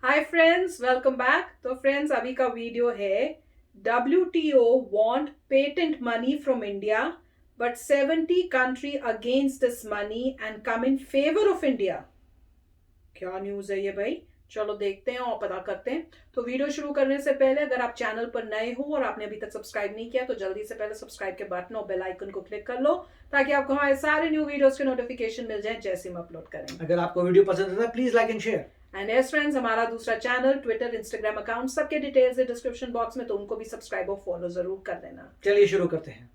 Hi friends, welcome back. तो friends, अभी का वीडियो है WTO want patent money from India but 70 country against this money and come in favour of India. क्या news है ये भाई? चलो देखते हैं और पता करते हैं। तो वीडियो शुरू करने से पहले अगर आप चैनल पर नए हो और आपने अभी तक सब्सक्राइब नहीं किया तो जल्दी से पहले सब्सक्राइब के बटन और बेल आइकन को क्लिक कर लो ताकि आपको हमारे सारे न्यू वीडियोस के नोटिफिकेशन मिल जाए जैसे हम अपलोड करें। अगर आपको वीडियो पसंद है please like and share. And yes friends, हमारा दूसरा चैनल, ट्विटर, इंस्टाग्राम अकाउंट सबके डिटेल्स है डिस्क्रिप्शन बॉक्स में, तो उनको भी सब्सक्राइब और फॉलो जरूर कर देना। चलिए शुरू करते हैं।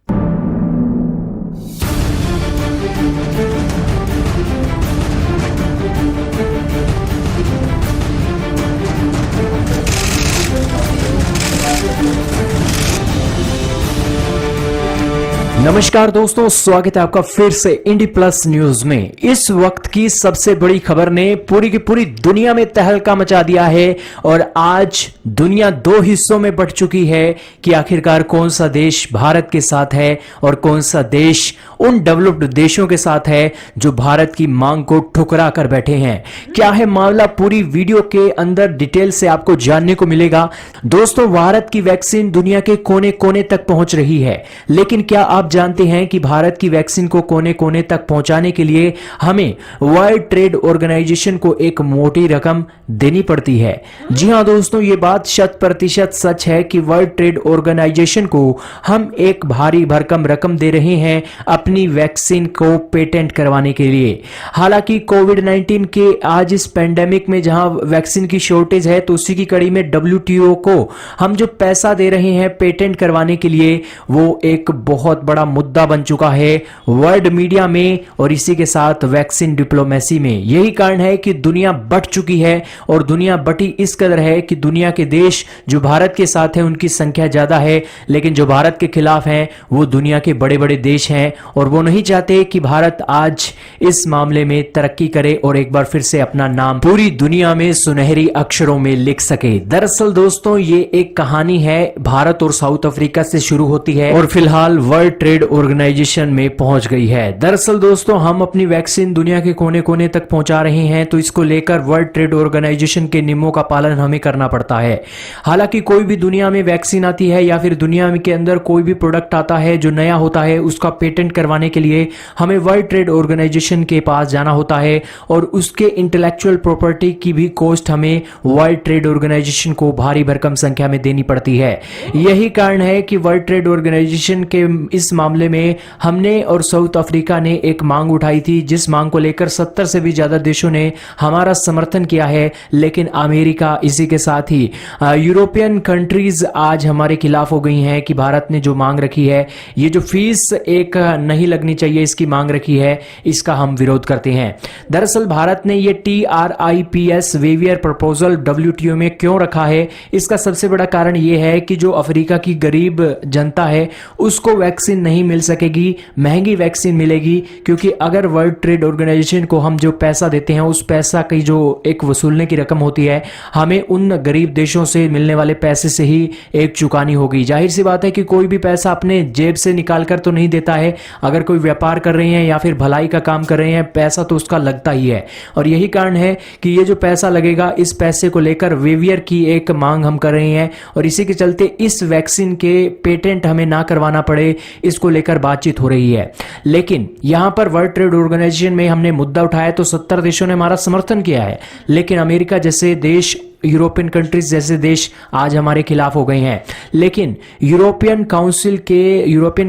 नमस्कार दोस्तों, स्वागत है आपका फिर से इंडी प्लस न्यूज में। इस वक्त की सबसे बड़ी खबर ने पूरी की पूरी दुनिया में तहलका मचा दिया है और आज दुनिया दो हिस्सों में बंट चुकी है कि आखिरकार कौन सा देश भारत के साथ है और कौन सा देश उन डेवलप्ड देशों के साथ है जो भारत की मांग को ठुकरा कर बैठे हैं। क्या है मामला, पूरी वीडियो के अंदर डिटेल से आपको जानने को मिलेगा। दोस्तों, भारत की वैक्सीन दुनिया के कोने कोने तक पहुंच रही है, लेकिन क्या आप जानते हैं कि भारत की वैक्सीन को कोने कोने तक पहुंचाने के लिए हमें वर्ल्ड ट्रेड ऑर्गेनाइजेशन को एक मोटी रकम देनी पड़ती है। जी हां दोस्तों, यह बात 100% सच है कि वर्ल्ड ट्रेड ऑर्गेनाइजेशन को हम एक भारी भरकम रकम दे रहे हैं अपनी वैक्सीन को पेटेंट करवाने के लिए। हालांकि कोविड-19 के आज इस पेंडेमिक में जहां वैक्सीन की शॉर्टेज है, तो उसी की कड़ी में WTO को हम जो पैसा दे रहे हैं पेटेंट करवाने के लिए, वो एक बहुत बड़ा मुद्दा बन चुका है वर्ल्ड मीडिया में और इसी के साथ वैक्सीन डिप्लोमेसी में। यही कारण है कि दुनिया बट चुकी है और दुनिया बटी इस कदर है कि दुनिया के देश जो भारत के साथ है उनकी संख्या ज्यादा है, लेकिन जो भारत के खिलाफ हैं वो दुनिया के बड़े बड़े देश हैं और वो नहीं चाहते कि भारत आज इस मामले में तरक्की करे और एक बार फिर से अपना नाम पूरी दुनिया में सुनहरी अक्षरों में लिख सके। दरअसल दोस्तों, ये एक कहानी है भारत और साउथ अफ्रीका से शुरू होती है और फिलहाल वर्ल्ड ट्रेड ऑर्गेनाइजेशन में पहुंच गई है। दरअसल दोस्तों, हम अपनी वैक्सीन दुनिया के कोने कोने तक पहुंचा रहे हैं, तो इसको लेकर वर्ल्ड ट्रेड ऑर्गेनाइजेशन के नियमों का पालन हमें करना पड़ता है। हालांकि कोई भी दुनिया में वैक्सीन आती है या फिर दुनिया के अंदर कोई भी प्रोडक्ट आता है जो नया होता है, उसका पेटेंट करवाने के लिए हमें वर्ल्ड ट्रेड ऑर्गेनाइजेशन के पास जाना होता है और उसके इंटेलेक्चुअल प्रॉपर्टी की भी कॉस्ट हमें वर्ल्ड ट्रेड ऑर्गेनाइजेशन को भारी भरकम संख्या में देनी पड़ती है। यही कारण है कि वर्ल्ड ट्रेड ऑर्गेनाइजेशन के इस मामले में हमने और साउथ अफ्रीका ने एक मांग उठाई थी, जिस मांग को लेकर 70 से भी ज्यादा देशों ने हमारा समर्थन किया है, लेकिन अमेरिका इसी के साथ ही यूरोपियन कंट्रीज आज हमारे खिलाफ हो गई हैं कि भारत ने जो मांग रखी है, ये जो फीस एक नहीं लगनी चाहिए इसकी मांग रखी है, इसका हम विरोध करते हैं। दरअसल भारत ने ये TRIPS वेवियर प्रपोजल WTO में क्यों रखा है, इसका सबसे बड़ा कारण यह है कि जो अफ्रीका की गरीब जनता है उसको वैक्सीन नहीं मिल सकेगी, महंगी वैक्सीन मिलेगी, क्योंकि अगर वर्ल्ड ट्रेड ऑर्गेनाइजेशन को हम जो पैसा देते हैं उस पैसा की जो एक वसूलने की रकम होती है, हमें उन गरीब देशों से मिलने वाले पैसे से ही एक चुकानी होगी। जाहिर सी बात है कि कोई भी पैसा अपने जेब से निकाल कर तो नहीं देता है। अगर कोई व्यापार कर रहे हैं या फिर भलाई का काम कर रहे हैं, पैसा तो उसका लगता ही है और यही कारण है कि ये जो पैसा लगेगा, इस पैसे को लेकर वेवियर की एक मांग हम कर रहे हैं और इसी के चलते इस वैक्सीन के पेटेंट हमें ना करवाना पड़े, इसको लेकर बातचीत हो रही है। लेकिन यहां पर वर्ल्ड ट्रेड ऑर्गेनाइजेशन में हमने मुद्दा उठाया तो 70 देशों ने हमारा समर्थन किया है, लेकिन अमेरिका जैसे देश, यूरोपियन कंट्रीज जैसे देश आज हमारे खिलाफ हो गए हैं। लेकिन यूरोपियन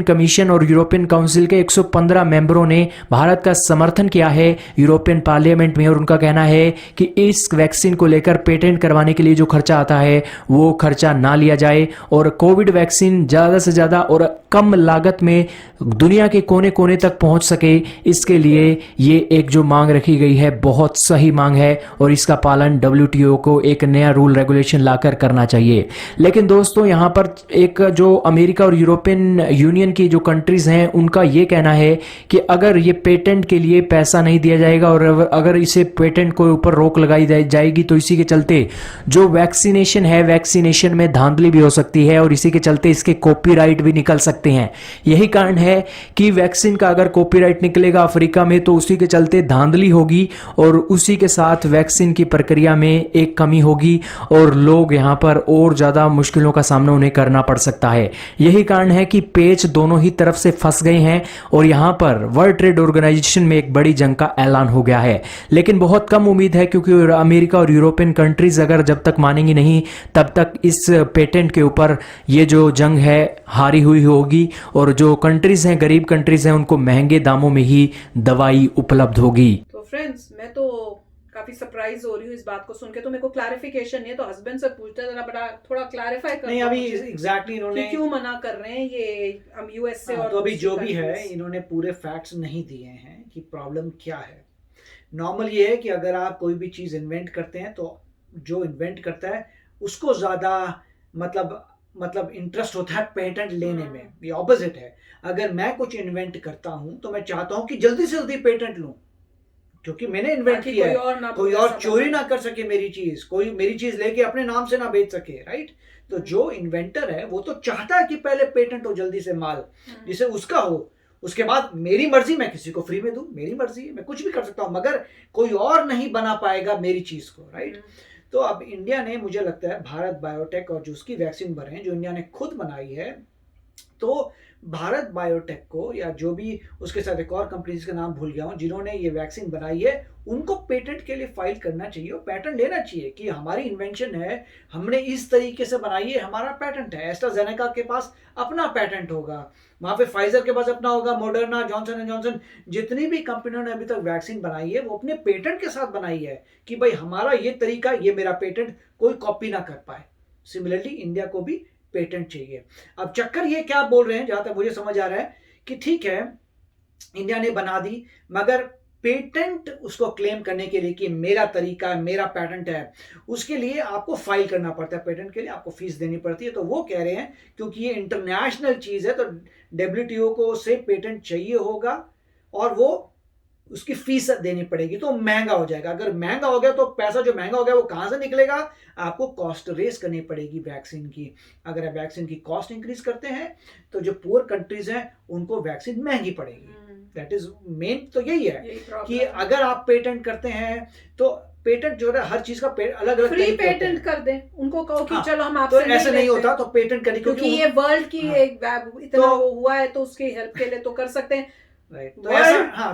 कमीशन और यूरोपियन काउंसिल के 115 मेंबरों ने भारत का समर्थन किया है यूरोपियन पार्लियामेंट में और उनका कहना है कि इस वैक्सीन को लेकर पेटेंट करवाने के लिए जो खर्चा आता है वो खर्चा ना लिया जाए और कोविड वैक्सीन ज्यादा से ज्यादा और कम लागत में दुनिया के कोने कोने तक पहुंच सके, इसके लिए ये एक जो मांग रखी गई है बहुत सही मांग है और इसका पालन WTO को एक नया रूल रेगुलेशन लाकर करना चाहिए। लेकिन दोस्तों, यहां पर एक जो अमेरिका और यूरोपियन यूनियन की जो कंट्रीज हैं उनका यह कहना है कि अगर ये पेटेंट के लिए पैसा नहीं दिया जाएगा और अगर इसे पेटेंट के ऊपर रोक लगाई जाएगी तो इसी के चलते जो वैक्सीनेशन है, वैक्सीनेशन में धांधली भी हो सकती है और इसी के चलते इसके कॉपीराइट भी निकल सकते हैं। यही कारण है कि वैक्सीन का अगर कॉपीराइट निकलेगा अफ्रीका में तो उसी के चलते धांधली होगी और उसी के साथ वैक्सीन की प्रक्रिया में एक कमी होगी होगी और लोग यहाँ पर और ज़्यादा मुश्किलों का सामना उन्हें करना पड़ सकता है। यही कारण है कि पेच दोनों ही तरफ से फंस गए हैं और यहाँ पर वर्ल्ड ट्रेड ऑर्गेनाइजेशन में एक बड़ी जंग का ऐलान हो गया है। लेकिन बहुत कम उम्मीद है, क्योंकि अमेरिका और यूरोपियन कंट्रीज अगर जब तक मानेंगी नहीं तब तक इस पेटेंट के ऊपर ये जो जंग है हारी हुई होगी और जो कंट्रीज हैं, गरीब कंट्रीज हैं, उनको महंगे दामों में ही दवाई उपलब्ध होगी। तो फ्रेंड्स, मैं तो काफी सरप्राइज हो रही हूँ इस बात को सुन के। तो मेरे को क्लैरिफिकेशन नहीं है, तो हस्बैंड से पूछते जरा, बड़ा थोड़ा क्लैरिफाई कर नहीं, अभी एग्जैक्टली इन्होंने क्यों मना कर रहे हैं ये हम यूएस से। और तो अभी जो भी है इन्होंने पूरे फैक्ट्स नहीं दिए हैं कि प्रॉब्लम क्या है। नॉर्मल ये है कि अगर आप कोई भी चीज इन्वेंट करते हैं तो जो इन्वेंट करता है उसको ज्यादा मतलब इंटरेस्ट होता है पेटेंट लेने में। ये ऑपोजिट है। अगर मैं कुछ इन्वेंट करता हूं तो मैं चाहता हूं कि जल्दी से जल्दी पेटेंट लूं, क्योंकि मैंने इन्वेंट किया है, कोई और चोरी ना कर सके मेरी चीज, कोई मेरी चीज लेके अपने नाम से ना बेच सके, राइट। तो जो इन्वेंटर है वो तो चाहता है कि पहले पेटेंट हो जल्दी से माल, जिसे उसका हो, उसके बाद मेरी मर्जी, मैं किसी को फ्री में दूं, मेरी मर्जी, मैं कुछ भी कर सकता हूं, मगर कोई और नहीं बना पाएगा मेरी चीज को, राइट। तो अब इंडिया ने, मुझे लगता है भारत बायोटेक और जो उसकी वैक्सीन बने हैं जो इंडिया ने खुद बनाई है, तो भारत बायोटेक को या जो भी उसके साथ एक और कंपनी जिसका नाम भूल गया हूं जिन्होंने ये वैक्सीन बनाई है, उनको पेटेंट के लिए फाइल करना चाहिए और पैटेंट लेना चाहिए कि हमारी इन्वेंशन है, हमने इस तरीके से बनाई है, हमारा पैटेंट है। एस्ट्राजेनेका के पास अपना पैटेंट होगा, वहां पे फाइजर के पास अपना होगा, मॉडर्ना, जॉनसन एंड जॉनसन, जितनी भी कंपनियों ने अभी तक वैक्सीन बनाई है वो अपने पेटेंट के साथ बनाई है कि भाई हमारा ये तरीका, ये मेरा पेटेंट, कोई कॉपी ना कर पाए। सिमिलरली इंडिया को भी पेटेंट चाहिए। अब चक्कर ये क्या बोल रहे हैं, जहां तक मुझे समझ आ रहा है कि ठीक है इंडिया ने बना दी, मगर पेटेंट उसको क्लेम करने के लिए कि मेरा तरीका है, मेरा पैटेंट है, उसके लिए आपको फाइल करना पड़ता है, पेटेंट के लिए आपको फीस देनी पड़ती है। तो वो कह रहे हैं क्योंकि ये इंटरनेशनल चीज है तो डब्ल्यूटीओ को से पेटेंट चाहिए होगा और वो उसकी फीस देनी पड़ेगी, तो महंगा हो जाएगा। अगर महंगा हो गया तो पैसा जो महंगा हो गया वो कहां से निकलेगा, आपको कॉस्ट रेस करनी पड़ेगी वैक्सीन की। अगर आप वैक्सीन की कॉस्ट इंक्रीज करते हैं तो जो पुअर कंट्रीज हैं उनको वैक्सीन महंगी पड़ेगी। दैट इज मेन, तो यही है कि अगर आप पेटेंट करते हैं तो पेटेंट जो है हर चीज का अलग अलग फ्री पेटेंट कर दें, उनको कहो कि चलो हम आपसे तो ऐसे नहीं होता, तो पेटेंट करने क्योंकि ये वर्ल्ड की एक इतना हुआ है तो उसकी हेल्प के लिए तो कर सकते हैं, राइट।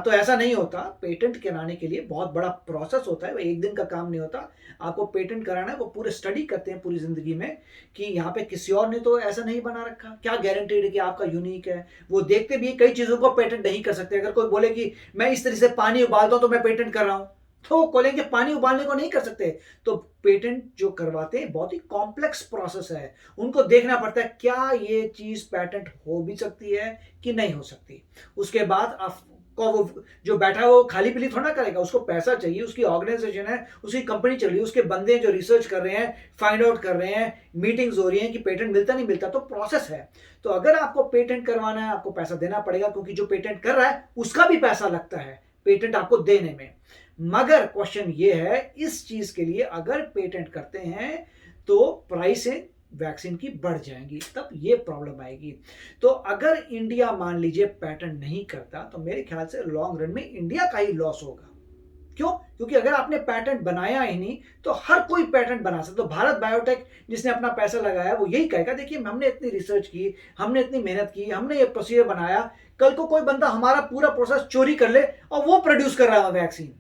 तो ऐसा नहीं होता। पेटेंट कराने के लिए बहुत बड़ा प्रोसेस होता है, वो एक दिन का काम नहीं होता। आपको पेटेंट कराना है, वो पूरे स्टडी करते हैं पूरी जिंदगी में कि यहाँ पे किसी और ने तो ऐसा नहीं बना रखा, क्या गारंटीड है कि आपका यूनिक है। वो देखते भी कई चीजों को पेटेंट नहीं कर सकते। अगर कोई बोले कि मैं इस तरह से पानी उबालता हूं तो मैं पेटेंट कर रहा हूं, तो वो बोलेंगे पानी उबालने को नहीं कर सकते। तो पेटेंट जो करवाते हैं बहुत ही कॉम्प्लेक्स प्रोसेस है, उनको देखना पड़ता है क्या ये चीज पेटेंट हो भी सकती है कि नहीं हो सकती। उसके बाद आपको वो जो बैठा है वो खाली पीली थोड़ा करेगा, उसको पैसा चाहिए, उसकी ऑर्गेनाइजेशन है, उसकी कंपनी चल रही है, उसके बंदे जो रिसर्च कर रहे हैं, फाइंड आउट कर रहे हैं, मीटिंग्स हो रही हैं कि पेटेंट मिलता नहीं मिलता, तो प्रोसेस है। तो अगर आपको पेटेंट करवाना है आपको पैसा देना पड़ेगा, क्योंकि जो पेटेंट कर रहा है उसका भी पैसा लगता है पेटेंट आपको देने में। मगर क्वेश्चन ये है इस चीज के लिए अगर पेटेंट करते हैं तो प्राइसें वैक्सीन की बढ़ जाएंगी, तब ये प्रॉब्लम आएगी। तो अगर इंडिया मान लीजिए पेटेंट नहीं करता तो मेरे ख्याल से लॉन्ग रन में इंडिया का ही लॉस होगा। क्यों? क्योंकि अगर आपने पैटेंट बनाया ही नहीं तो हर कोई पैटेंट बना सकता। तो भारत बायोटेक जिसने अपना पैसा लगाया वो यही कहेगा देखिए हमने इतनी रिसर्च की, हमने इतनी मेहनत की, हमने ये प्रोसीजर बनाया, कल को कोई बंदा हमारा पूरा प्रोसेस चोरी कर ले और वो प्रोड्यूस कर रहा है वैक्सीन,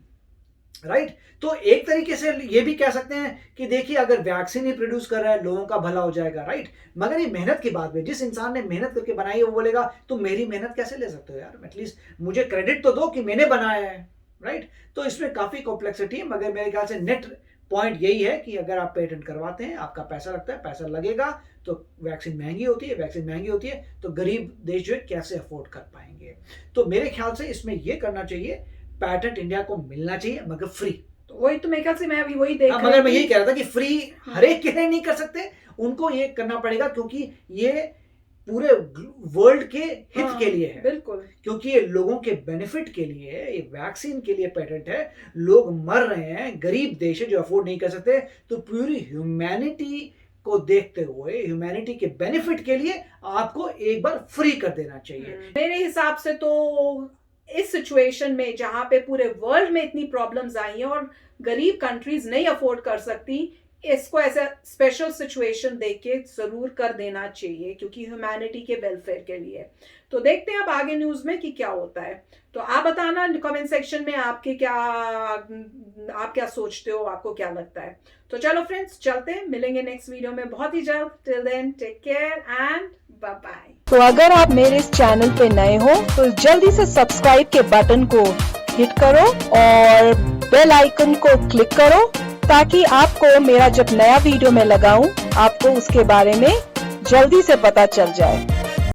राइट। तो एक तरीके से ये भी कह सकते हैं कि देखिए अगर वैक्सीन ही प्रोड्यूस कर रहा है लोगों का भला हो जाएगा, राइट। मगर ये मेहनत की बात है, जिस इंसान ने मेहनत करके बनाई है वो बोलेगा तुम मेरी मेहनत कैसे ले सकते हो यार, एटलीस्ट मुझे क्रेडिट तो दो कि मैंने बनाया है, राइट। तो इसमें काफी कॉम्प्लेक्सिटी है, मगर मेरे ख्याल से नेट पॉइंट यही है कि अगर आप पेटेंट करवाते हैं आपका पैसा लगता है, पैसा लगेगा तो वैक्सीन महंगी होती है, वैक्सीन महंगी होती है तो गरीब देश जो है कैसे अफोर्ड कर पाएंगे। तो मेरे ख्याल से इसमें यह करना चाहिए, पैटेंट इंडिया को मिलना चाहिए मगर फ्री। तो वही तो मेरे ख्याल से मैं अभी वही देख मगर मैं यही कह रहा था कि फ्री हर एक के लिए नहीं कर सकते, उनको ये करना पड़ेगा क्योंकि ये पूरे वर्ल्ड के हित के लिए है, बिल्कुल, क्योंकि ये लोगों के बेनिफिट के लिए है, ये वैक्सीन के लिए पेटेंट है। लोग मर रहे हैं, गरीब देश है जो अफोर्ड नहीं कर सकते, तो पूरी ह्यूमैनिटी को देखते हुए, ह्यूमैनिटी के बेनिफिट के लिए आपको एक बार फ्री कर देना चाहिए। मेरे हिसाब से तो इस सिचुएशन में जहां पे पूरे वर्ल्ड में इतनी प्रॉब्लम्स आई हैं और गरीब कंट्रीज नहीं अफोर्ड कर सकती, इसको ऐसा स्पेशल सिचुएशन देख के जरूर कर देना चाहिए, क्योंकि ह्यूमैनिटी के वेलफेयर के लिए। तो देखते हैं अब आगे न्यूज में कि क्या होता है। तो आप बताना कमेंट सेक्शन में आप क्या सोचते हो, आपको क्या लगता है। तो चलो फ्रेंड्स, चलते हैं, मिलेंगे नेक्स्ट वीडियो में बहुत ही जल्द। Till then take care and bye bye. तो अगर आप मेरे इस चैनल पे नए हो तो जल्दी से सब्सक्राइब के बटन को हिट करो और बेल आइकन को क्लिक करो, ताकि आपको मेरा जब नया वीडियो मैं लगाऊं आपको उसके बारे में जल्दी से पता चल जाए।